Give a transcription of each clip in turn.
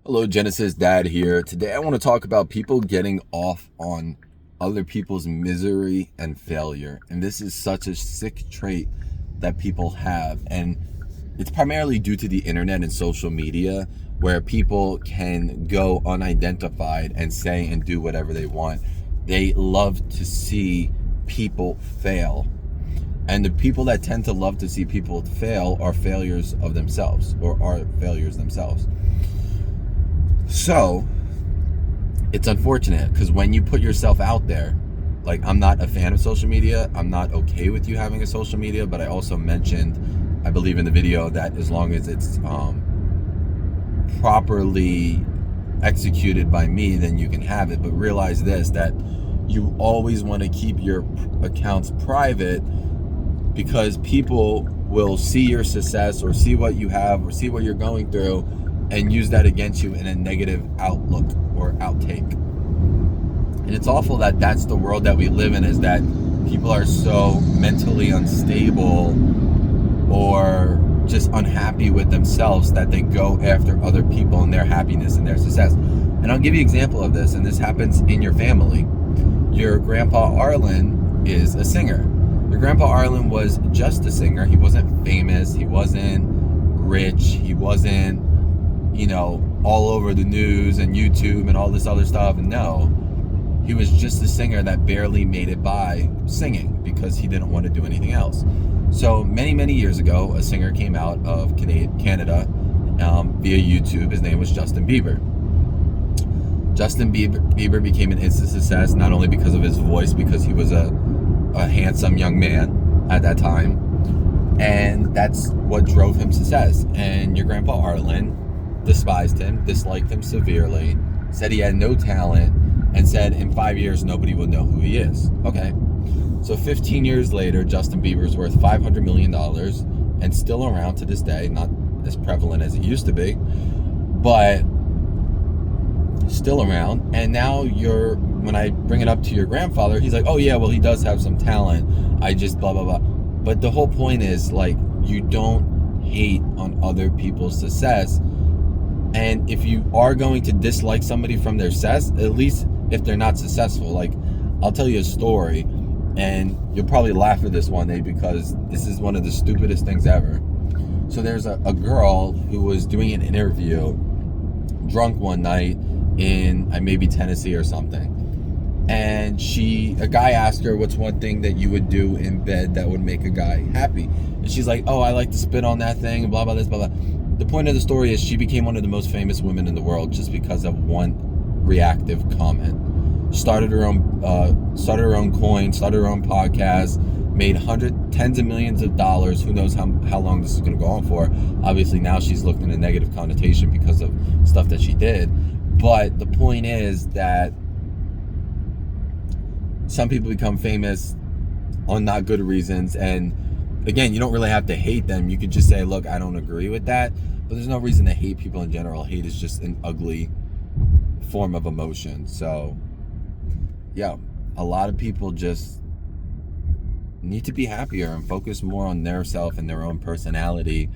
Hello, Genesis Dad here. Today I want to talk about people getting off on other people's misery and failure. And this is such a sick trait that people have. And it's primarily due to the internet and social media, where people can go unidentified and say and do whatever they want. They love to see people fail. And the people that tend to love to see people fail are failures of themselves, or are failures themselves. So it's unfortunate because when you put yourself out there, like, I'm not a fan of social media. I'm not okay with you having a social media, but I also mentioned, I believe in the video, that as long as it's properly executed by me, then you can have it. But realize this, that you always want to keep your accounts private, because people will see your success or see what you have or see what you're going through and use that against you in a negative outlook or outtake. And it's awful that that's the world that we live in, is that people are so mentally unstable or just unhappy with themselves that they go after other people and their happiness and their success. And I'll give you an example of this, and this happens in your family. Your grandpa Arlen is a singer. Your grandpa Arlen was just a singer. He wasn't famous. He wasn't rich. He wasn't, all over the news and YouTube and all this other stuff. No, he was just a singer that barely made it by singing because he didn't want to do anything else. So many years ago, a singer came out of Canada via YouTube. His name was Justin Bieber. Justin Bieber became an instant success, not only because of his voice, because he was a handsome young man at that time. And that's what drove him success. And your grandpa Arlen despised him, disliked him severely, said he had no talent, and said in 5 years nobody will know who he is. Okay, so 15 years later, Justin Bieber's worth $500 million and still around to this day. Not as prevalent as it used to be, but still around. And now when I bring it up to your grandfather, he's like, oh yeah, well, he does have some talent, I just blah blah blah. But the whole point is, like, you don't hate on other people's success. And if you are going to dislike somebody from their success, at least if they're not successful. Like, I'll tell you a story, and you'll probably laugh at this one day because this is one of the stupidest things ever. So there's a girl who was doing an interview drunk one night in maybe Tennessee or something. And a guy asked her, what's one thing that you would do in bed that would make a guy happy? And she's like, oh, I like to spit on that thing, and blah, blah, this, blah, blah. The point of the story is she became one of the most famous women in the world just because of one reactive comment. Started her own coin, started her own podcast, made tens of millions of dollars. Who knows how long this is going to go on for. Obviously now she's looked in a negative connotation because of stuff that she did. But the point is that some people become famous on not good reasons. And again, you don't really have to hate them. You could just say, look, I don't agree with that. But there's no reason to hate people in general. Hate is just an ugly form of emotion. So, yeah, a lot of people just need to be happier and focus more on their self and their own personality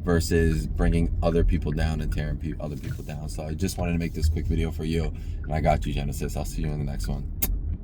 versus bringing other people down and tearing other people down. So I just wanted to make this quick video for you. And I got you, Genesis. I'll see you in the next one.